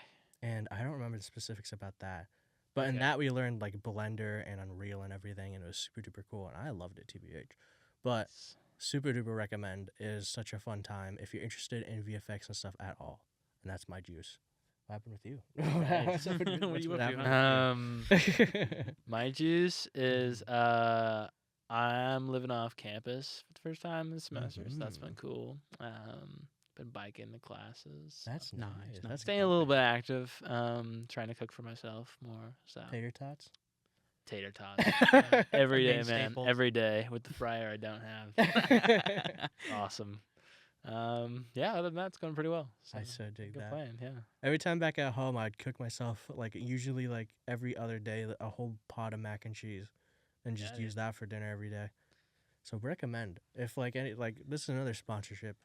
[SPEAKER 1] and I don't remember the specifics about that. But in
[SPEAKER 3] Okay.
[SPEAKER 1] that, we learned like Blender and Unreal and everything, and it was super duper cool, and I loved it, TBH. But super duper recommend is such a fun time if you're interested in VFX and stuff at all. And that's my juice. What happened with you?
[SPEAKER 3] Nice.
[SPEAKER 1] What's been-
[SPEAKER 2] What
[SPEAKER 1] what's
[SPEAKER 2] you
[SPEAKER 1] been
[SPEAKER 2] up to,
[SPEAKER 1] happening with you?
[SPEAKER 3] My juice is I'm living off campus for the first time this semester, so that's been cool. Been biking the classes.
[SPEAKER 1] That's
[SPEAKER 2] Nice,
[SPEAKER 1] nice.
[SPEAKER 2] nice.
[SPEAKER 1] That's
[SPEAKER 3] Staying a little bit active. Trying to cook for myself more. So
[SPEAKER 1] Tater tots.
[SPEAKER 3] tater tots every
[SPEAKER 2] The
[SPEAKER 3] day,
[SPEAKER 2] main
[SPEAKER 3] man.
[SPEAKER 2] staple.
[SPEAKER 3] Every day with the fryer I don't have. Awesome. Yeah. Other than that, it's going pretty well.
[SPEAKER 1] I so dig
[SPEAKER 3] good
[SPEAKER 1] that.
[SPEAKER 3] plan. Yeah.
[SPEAKER 1] Every time back at home, I'd cook myself like usually like every other day a whole pot of mac and cheese, and just
[SPEAKER 3] Yeah,
[SPEAKER 1] use that for dinner every day. So recommend if like any like this is another sponsorship,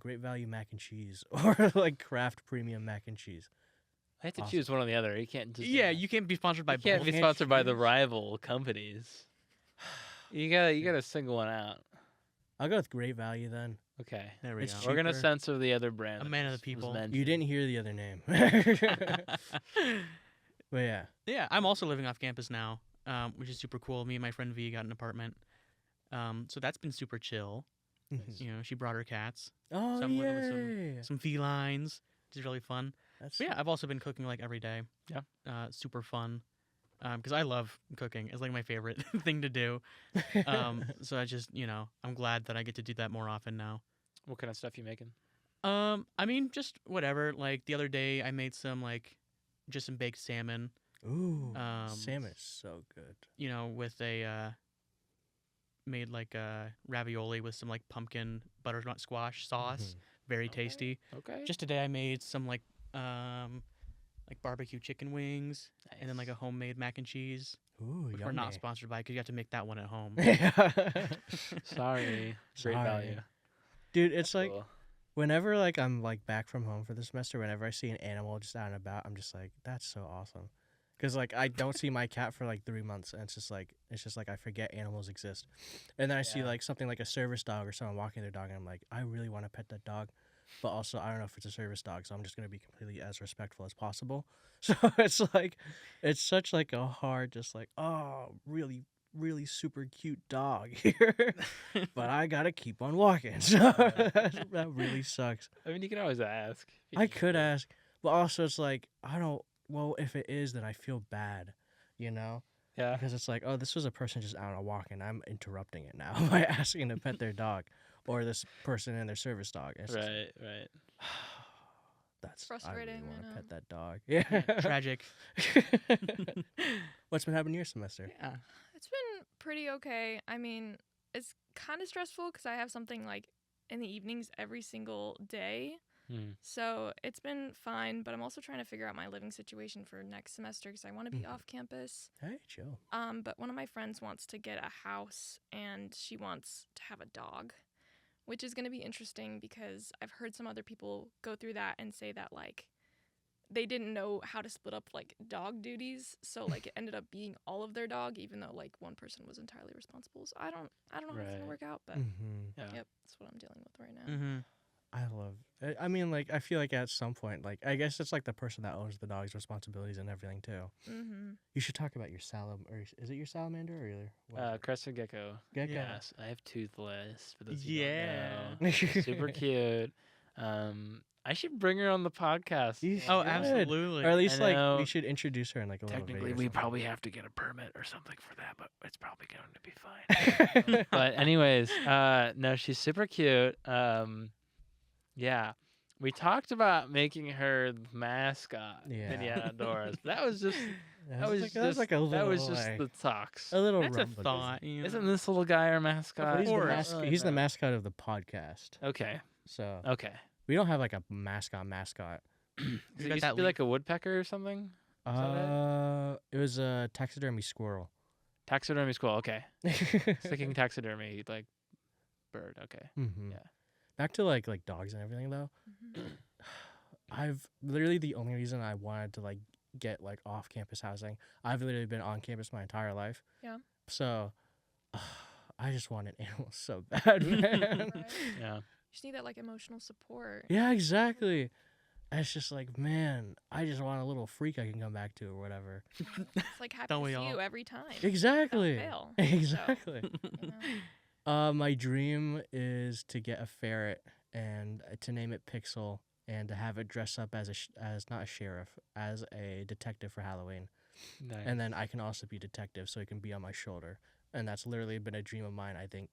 [SPEAKER 1] Great Value mac and cheese or like Kraft Premium mac and cheese.
[SPEAKER 3] I have to
[SPEAKER 1] Awesome.
[SPEAKER 3] choose one or the other. You can't just
[SPEAKER 2] Yeah, you can't be sponsored by
[SPEAKER 3] you can't
[SPEAKER 2] both.
[SPEAKER 3] be
[SPEAKER 1] Can't
[SPEAKER 3] sponsored by the
[SPEAKER 1] choose?
[SPEAKER 3] rival companies. You gotta single one out.
[SPEAKER 1] I'll go with Great Value then.
[SPEAKER 3] Okay.
[SPEAKER 2] There we
[SPEAKER 1] It's
[SPEAKER 2] go.
[SPEAKER 1] cheap.
[SPEAKER 3] We're gonna
[SPEAKER 1] cheaper.
[SPEAKER 3] censor the other brand.
[SPEAKER 2] A
[SPEAKER 3] that
[SPEAKER 2] man of the
[SPEAKER 3] was
[SPEAKER 2] people.
[SPEAKER 3] mentioned.
[SPEAKER 1] You didn't hear the other name. But yeah.
[SPEAKER 2] Yeah, I'm also living off campus now, which is super cool. Me and my friend V got an apartment, so that's been super chill.
[SPEAKER 3] Nice.
[SPEAKER 2] You know, she brought her cats,
[SPEAKER 1] Oh
[SPEAKER 2] Some living with
[SPEAKER 1] yeah.
[SPEAKER 2] some felines, which is really fun.
[SPEAKER 1] That's
[SPEAKER 2] But yeah, I've also been cooking like every day.
[SPEAKER 3] Yeah.
[SPEAKER 2] Super fun. Because I love cooking. It's like my favorite thing to do. So I just, I'm glad that I get to do that more often now.
[SPEAKER 3] What kind of stuff you making?
[SPEAKER 2] I mean, just whatever. Like the other day, I made just some baked salmon.
[SPEAKER 1] Ooh,
[SPEAKER 2] Um,
[SPEAKER 1] salmon is so good.
[SPEAKER 2] With made like ravioli with some like pumpkin butternut squash sauce. Very
[SPEAKER 3] Okay.
[SPEAKER 2] tasty.
[SPEAKER 3] Okay.
[SPEAKER 2] Just today, I made some like barbecue chicken wings and then like a homemade mac and cheese,
[SPEAKER 1] Ooh,
[SPEAKER 2] which
[SPEAKER 1] yummy.
[SPEAKER 2] we're not sponsored by because you have to make that one at home.
[SPEAKER 3] Sorry. Great
[SPEAKER 1] Sorry.
[SPEAKER 3] value.
[SPEAKER 1] Dude, it's like
[SPEAKER 3] Cool.
[SPEAKER 1] whenever like I'm like back from home for the semester, whenever I see an animal just out and about, I'm just like, that's so awesome. Cause like I don't see my cat for like 3 months, and it's just like I forget animals exist. And then I see
[SPEAKER 3] Yeah.
[SPEAKER 1] like something like a service dog or someone walking their dog, and I'm like, I really want to pet that dog, but also I don't know if it's a service dog, so I'm just gonna be completely as respectful as possible. So it's like, it's such like a hard, just like, oh, really, really super cute dog here, but I gotta keep on walking. So that really sucks.
[SPEAKER 3] I mean, you can always ask. if you
[SPEAKER 1] I
[SPEAKER 3] need
[SPEAKER 1] could
[SPEAKER 3] to.
[SPEAKER 1] ask, but also it's like I don't. Well, if it is, then I feel bad,
[SPEAKER 3] Yeah.
[SPEAKER 1] because it's like, oh, this was a person just out on a walk, and I'm interrupting it now by asking to pet their dog, or this person and their service dog. It's just like,
[SPEAKER 3] Right.
[SPEAKER 1] that's
[SPEAKER 4] Frustrating,
[SPEAKER 1] I really
[SPEAKER 4] I
[SPEAKER 1] want to
[SPEAKER 4] know.
[SPEAKER 1] pet that dog. Yeah.
[SPEAKER 2] Tragic.
[SPEAKER 1] What's been happening your semester?
[SPEAKER 2] Yeah.
[SPEAKER 4] It's been pretty okay. I mean, it's kind of stressful because I have something like in the evenings every single day.
[SPEAKER 3] Hmm.
[SPEAKER 4] So it's been fine, but I'm also trying to figure out my living situation for next semester because I want to be
[SPEAKER 1] Mhm.
[SPEAKER 4] off campus.
[SPEAKER 1] Hey, chill.
[SPEAKER 4] But one of my friends wants to get a house and she wants to have a dog, which is going to be interesting because I've heard some other people go through that and say that like they didn't know how to split up like dog duties, so like it ended up being all of their dog, even though like one person was entirely responsible. So I don't know how it's
[SPEAKER 3] Right.
[SPEAKER 4] gonna work out, but
[SPEAKER 1] Mm-hmm.
[SPEAKER 3] Yeah.
[SPEAKER 4] yep, that's what I'm dealing with right now.
[SPEAKER 2] Mm-hmm.
[SPEAKER 1] I love. I mean, like, I feel like at some point, like, I guess it's like the person that owns the dog's responsibilities and everything too.
[SPEAKER 4] Mm-hmm.
[SPEAKER 1] You should talk about your or is it your salamander or your what?
[SPEAKER 3] Crested gecko.
[SPEAKER 1] Gecko?
[SPEAKER 3] Yes, I have toothless. For those
[SPEAKER 2] Yeah.
[SPEAKER 3] who don't know. Super cute. I should bring her on the podcast.
[SPEAKER 1] You
[SPEAKER 2] Oh,
[SPEAKER 1] should.
[SPEAKER 2] absolutely.
[SPEAKER 1] Or at least like
[SPEAKER 3] know.
[SPEAKER 1] we should introduce her in like a little
[SPEAKER 3] Technically,
[SPEAKER 1] video.
[SPEAKER 3] we probably have to get a permit or something for that, but it's probably going to be fine. But anyways, no, she's super cute. Yeah, We talked about making her the mascot in
[SPEAKER 1] Yeah.
[SPEAKER 3] Indiana Outdoors. But that was just
[SPEAKER 1] That was like a
[SPEAKER 3] that
[SPEAKER 1] little
[SPEAKER 3] was just
[SPEAKER 1] like,
[SPEAKER 3] the talks.
[SPEAKER 1] a little
[SPEAKER 2] That's a
[SPEAKER 1] rumbling.
[SPEAKER 2] thought. You
[SPEAKER 3] Isn't
[SPEAKER 2] know.
[SPEAKER 3] this little guy our mascot?
[SPEAKER 1] But he's the
[SPEAKER 2] course.
[SPEAKER 1] mascot. He's the mascot of the podcast.
[SPEAKER 3] Okay.
[SPEAKER 1] So
[SPEAKER 3] Okay.
[SPEAKER 1] we don't have like a mascot.
[SPEAKER 3] Does
[SPEAKER 2] got
[SPEAKER 3] it used to
[SPEAKER 2] that
[SPEAKER 3] be like a woodpecker or something?
[SPEAKER 1] It was a taxidermy squirrel.
[SPEAKER 3] Taxidermy squirrel. Okay. Sticking taxidermy like bird. Okay.
[SPEAKER 1] Mm-hmm.
[SPEAKER 3] Yeah.
[SPEAKER 1] Back to like dogs and everything though.
[SPEAKER 4] Mhm.
[SPEAKER 1] I've literally the only reason I wanted to like get like off campus housing. I've literally been on campus my entire life.
[SPEAKER 4] Yeah.
[SPEAKER 1] So I just wanted animals so bad, man.
[SPEAKER 4] Right?
[SPEAKER 3] Yeah.
[SPEAKER 4] You just need that like emotional support.
[SPEAKER 1] Yeah, exactly. And it's just like, man, I just want a little freak I can come back to or whatever.
[SPEAKER 4] It's like happy
[SPEAKER 2] Don't
[SPEAKER 4] to
[SPEAKER 2] we
[SPEAKER 4] see
[SPEAKER 2] all?
[SPEAKER 4] you every time.
[SPEAKER 1] Exactly.
[SPEAKER 4] fail.
[SPEAKER 1] Exactly.
[SPEAKER 4] You know?
[SPEAKER 1] My dream is to get a ferret and to name it Pixel and to have it dress up as as not a sheriff, as a detective for Halloween.
[SPEAKER 3] Nice.
[SPEAKER 1] And then I can also be detective so he can be on my shoulder. And that's literally been a dream of mine, I think,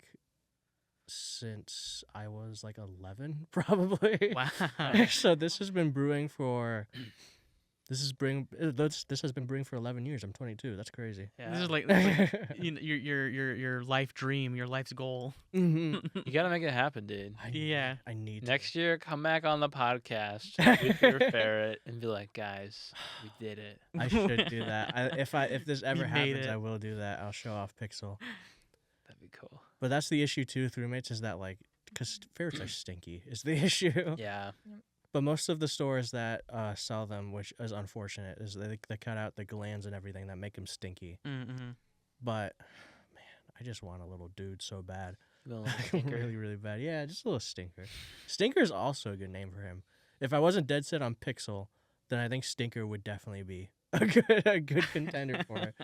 [SPEAKER 1] since I was like 11, probably.
[SPEAKER 2] Wow.
[SPEAKER 1] So this has been brewing for this has been brewing for 11 years. I'm 22. That's crazy.
[SPEAKER 3] Yeah.
[SPEAKER 2] This is like you know, your life dream, your life's goal.
[SPEAKER 1] Mhm.
[SPEAKER 3] You gotta make it happen, dude.
[SPEAKER 2] Yeah.
[SPEAKER 1] I need to.
[SPEAKER 3] Next year, come back on the podcast with your ferret and be like, guys, we did it.
[SPEAKER 1] I should do that. If this ever
[SPEAKER 2] You made
[SPEAKER 1] happens,
[SPEAKER 2] it.
[SPEAKER 1] I will do that. I'll show off Pixel.
[SPEAKER 3] That'd be cool.
[SPEAKER 1] But that's the issue too with roommates is that like because ferrets are stinky is the issue.
[SPEAKER 3] Yeah.
[SPEAKER 1] But most of the stores that sell them, which is unfortunate, is they cut out the glands and everything that make them stinky.
[SPEAKER 2] Mm-hmm.
[SPEAKER 1] But man, I just want a little dude so bad.
[SPEAKER 3] Little stinker.
[SPEAKER 1] Really, really bad. Yeah, just a little stinker. Stinker is also a good name for him. If I wasn't dead set on Pixel, then I think Stinker would definitely be a good contender for it.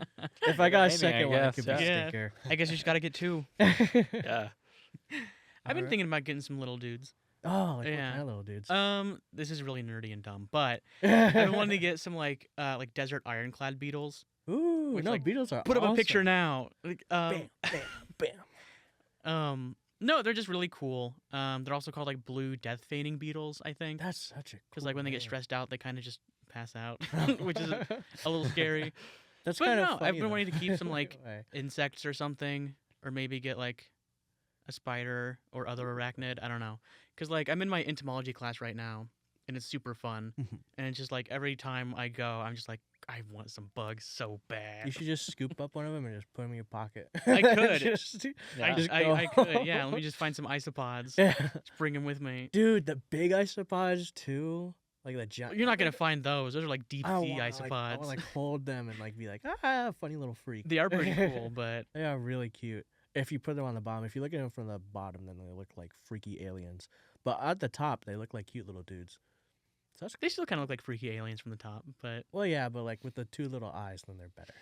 [SPEAKER 1] If I got a
[SPEAKER 3] Maybe, I
[SPEAKER 1] second one, it
[SPEAKER 3] guess,
[SPEAKER 1] could
[SPEAKER 3] yeah.
[SPEAKER 1] be
[SPEAKER 2] Yeah.
[SPEAKER 1] Stinker.
[SPEAKER 2] I guess you just gotta get two.
[SPEAKER 3] Yeah.
[SPEAKER 2] I've been
[SPEAKER 1] Alright.
[SPEAKER 2] thinking about getting some little dudes.
[SPEAKER 1] Oh, like what
[SPEAKER 2] Yeah.
[SPEAKER 1] kind of little dudes?
[SPEAKER 2] This is really nerdy and dumb, but I've been wanting to get some like desert ironclad beetles.
[SPEAKER 1] Ooh,
[SPEAKER 2] which,
[SPEAKER 1] no,
[SPEAKER 2] like,
[SPEAKER 1] beetles are
[SPEAKER 2] Put up a picture
[SPEAKER 1] awesome.
[SPEAKER 2] now. Like,
[SPEAKER 1] Bam, bam, bam.
[SPEAKER 2] no, they're just really cool. They're also called like blue death feigning beetles, I think,
[SPEAKER 1] That's such a
[SPEAKER 2] because
[SPEAKER 1] cool
[SPEAKER 2] like when they get
[SPEAKER 1] name.
[SPEAKER 2] stressed out, they kind of just pass out, which is a little scary.
[SPEAKER 1] That's
[SPEAKER 2] But
[SPEAKER 1] kind of
[SPEAKER 2] no, I've
[SPEAKER 1] funny,
[SPEAKER 2] been
[SPEAKER 1] though.
[SPEAKER 2] wanting to keep some,
[SPEAKER 1] In a
[SPEAKER 2] like,
[SPEAKER 1] way.
[SPEAKER 2] Insects or something, or maybe get like a spider or other arachnid. I don't know, because like I'm in my entomology class right now, and it's super fun.
[SPEAKER 1] Mhm.
[SPEAKER 2] And it's just like every time I go, I'm just like, I want some bugs so bad.
[SPEAKER 1] You should just scoop up one of them and just put them in your pocket.
[SPEAKER 2] I could.
[SPEAKER 1] just,
[SPEAKER 3] Yeah.
[SPEAKER 1] just
[SPEAKER 2] I,
[SPEAKER 1] go
[SPEAKER 2] I could, yeah. Let
[SPEAKER 1] home.
[SPEAKER 2] me just find some isopods.
[SPEAKER 1] Yeah.
[SPEAKER 2] Just bring them with me.
[SPEAKER 1] Dude, the big isopods too, like the giant.
[SPEAKER 2] You're not gonna find those. Those are like deep
[SPEAKER 1] I
[SPEAKER 2] sea
[SPEAKER 1] wanna,
[SPEAKER 2] isopods.
[SPEAKER 1] I want to like hold them and like be like, ah, funny little freak.
[SPEAKER 2] They are pretty cool, but
[SPEAKER 1] They are really cute. If you put them on the bottom, if you look at them from the bottom, then they look like freaky aliens. But at the top, they look like cute little dudes. So that's
[SPEAKER 2] they still kind of look like freaky aliens from the top. But
[SPEAKER 1] well, yeah, but like with the two little eyes, then they're better.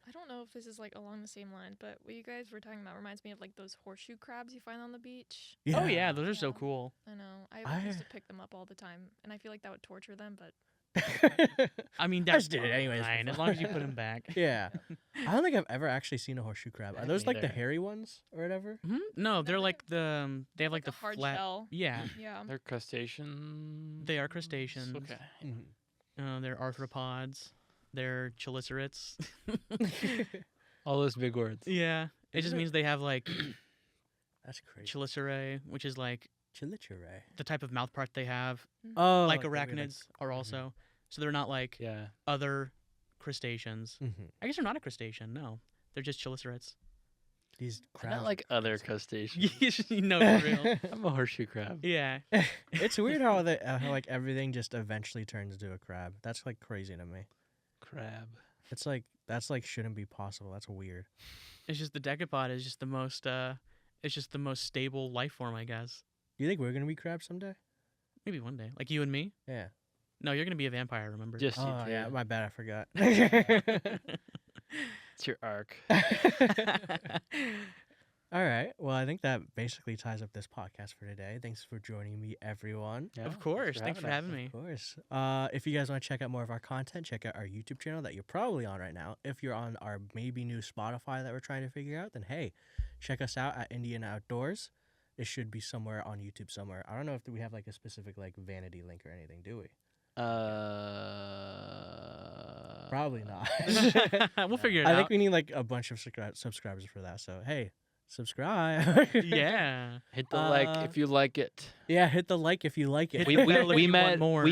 [SPEAKER 4] I don't know if this is like along the same line, but what you guys were talking about reminds me of like those horseshoe crabs you find on the beach.
[SPEAKER 2] oh yeah, those are so
[SPEAKER 4] Yeah.
[SPEAKER 2] cool.
[SPEAKER 4] I know. I
[SPEAKER 1] I-
[SPEAKER 4] used to pick them up all the time, and I feel like that would torture them, but
[SPEAKER 2] I mean,
[SPEAKER 1] I
[SPEAKER 2] that's
[SPEAKER 1] just did it anyways for
[SPEAKER 2] fine, as
[SPEAKER 1] fun.
[SPEAKER 2] long as you put them back.
[SPEAKER 1] Yeah. I don't think I've ever actually seen a horseshoe crab. Are
[SPEAKER 3] Me
[SPEAKER 1] those like the
[SPEAKER 3] neither.
[SPEAKER 1] hairy ones or whatever?
[SPEAKER 2] Mhm. No, they're like the they have like
[SPEAKER 4] a
[SPEAKER 2] the
[SPEAKER 4] hard
[SPEAKER 2] flat.
[SPEAKER 4] shell.
[SPEAKER 2] Yeah,
[SPEAKER 4] Yeah.
[SPEAKER 3] They're crustaceans.
[SPEAKER 2] they are crustaceans.
[SPEAKER 3] Okay.
[SPEAKER 2] They're arthropods. They're chelicerates.
[SPEAKER 3] All those big words.
[SPEAKER 2] Yeah, it just
[SPEAKER 1] Isn't it-
[SPEAKER 2] means they have like
[SPEAKER 1] That's crazy.
[SPEAKER 2] chelicerae, which is like
[SPEAKER 1] Chilichurray.
[SPEAKER 2] the type of mouth part they have.
[SPEAKER 1] Oh,
[SPEAKER 2] Like
[SPEAKER 1] maybe
[SPEAKER 2] arachnids are also. So they're not like
[SPEAKER 3] Yeah.
[SPEAKER 2] other crustaceans.
[SPEAKER 1] Mhm.
[SPEAKER 2] I guess they're not a crustacean. No, they're just chelicerates.
[SPEAKER 1] These
[SPEAKER 3] I
[SPEAKER 1] crabs.
[SPEAKER 3] not like
[SPEAKER 1] are
[SPEAKER 3] other
[SPEAKER 1] crazy.
[SPEAKER 3] crustaceans.
[SPEAKER 2] You know, for real.
[SPEAKER 3] I'm a horseshoe crab.
[SPEAKER 2] Yeah.
[SPEAKER 1] It's weird how how like everything just eventually turns into a crab. That's like crazy to me.
[SPEAKER 3] Crab.
[SPEAKER 1] It's like that's like shouldn't be possible. That's weird.
[SPEAKER 2] It's just the decapod is just the most. It's just the most stable life form, I guess.
[SPEAKER 1] Do you think we're gonna be crabs someday?
[SPEAKER 2] Maybe one day, like you and me.
[SPEAKER 1] Yeah.
[SPEAKER 2] No, you're gonna be a vampire. Remember?
[SPEAKER 3] Just you
[SPEAKER 1] Oh
[SPEAKER 3] two.
[SPEAKER 1] yeah, my bad. I forgot.
[SPEAKER 3] It's your arc.
[SPEAKER 1] All right. Well, I think that basically ties up this podcast for today. Thanks for joining me, everyone.
[SPEAKER 3] Yeah,
[SPEAKER 2] Of course. Thanks for
[SPEAKER 3] us.
[SPEAKER 2] having me.
[SPEAKER 1] Of course. If you guys want to check out more of our content, check out our YouTube channel that you're probably on right now. If you're on our maybe new Spotify that we're trying to figure out, then hey, check us out at Indiana Outdoors. it should be somewhere on YouTube somewhere. I don't know if we have like a specific like vanity link or anything, do we? Probably not.
[SPEAKER 2] We'll figure it
[SPEAKER 1] I
[SPEAKER 2] out.
[SPEAKER 1] think we need like a bunch of subscribers for that. So hey, subscribe.
[SPEAKER 2] Yeah.
[SPEAKER 3] Hit the like if you like it.
[SPEAKER 1] Yeah, hit the like if you like it.
[SPEAKER 2] Hit the bell if you want more.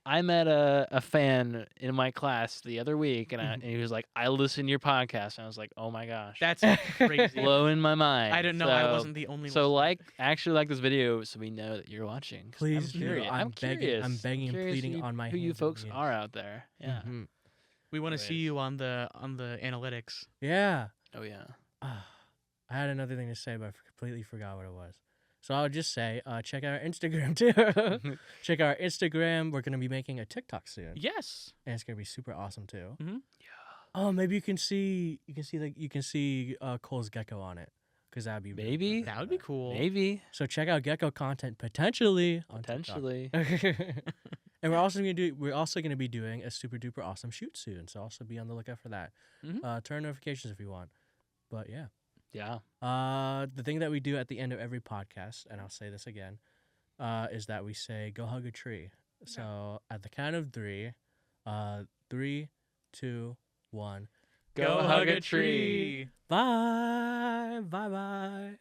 [SPEAKER 3] I met a fan in my class the other week, and he was like, "I listen to your podcast," and I was like, "Oh my gosh,
[SPEAKER 2] That's crazy.
[SPEAKER 3] blowing my mind."
[SPEAKER 2] I didn't know I wasn't the only
[SPEAKER 3] So
[SPEAKER 2] listener.
[SPEAKER 3] actually like this video, so we know that you're watching. 'Cause
[SPEAKER 1] Please
[SPEAKER 3] I'm
[SPEAKER 1] do.
[SPEAKER 3] curious.
[SPEAKER 1] I'm begging-
[SPEAKER 3] curious.
[SPEAKER 1] I'm begging and
[SPEAKER 3] curious
[SPEAKER 1] pleading on my
[SPEAKER 3] who you
[SPEAKER 1] hands and
[SPEAKER 3] folks
[SPEAKER 1] knees.
[SPEAKER 3] are out there. Yeah.
[SPEAKER 1] Mhm.
[SPEAKER 2] We want to see
[SPEAKER 3] Anyways.
[SPEAKER 2] you on the analytics.
[SPEAKER 1] Yeah.
[SPEAKER 3] Oh yeah.
[SPEAKER 1] I had another thing to say, but I completely forgot what it was. So I'll just say, check out our Instagram too. Check out our Instagram. We're gonna be making a TikTok soon,
[SPEAKER 2] Yes.
[SPEAKER 1] and it's gonna be super awesome too.
[SPEAKER 2] Mhm.
[SPEAKER 1] Oh, maybe you can see Cole's gecko on it, because that'd be really
[SPEAKER 3] Maybe.
[SPEAKER 1] fun.
[SPEAKER 2] That would be cool.
[SPEAKER 3] Maybe.
[SPEAKER 1] So check out gecko content potentially on TikTok.
[SPEAKER 3] Potentially.
[SPEAKER 1] And we're also gonna be doing a super duper awesome shoot soon. So also be on the lookout for that.
[SPEAKER 2] Mhm.
[SPEAKER 1] Turn notifications if you want. But yeah.
[SPEAKER 3] Yeah.
[SPEAKER 1] The thing that we do at the end of every podcast, and I'll say this again, is that we say "Go hug a tree." So at the count of 3, 3, 2, 1.
[SPEAKER 2] Go hug a tree.
[SPEAKER 1] Bye. Bye. Bye.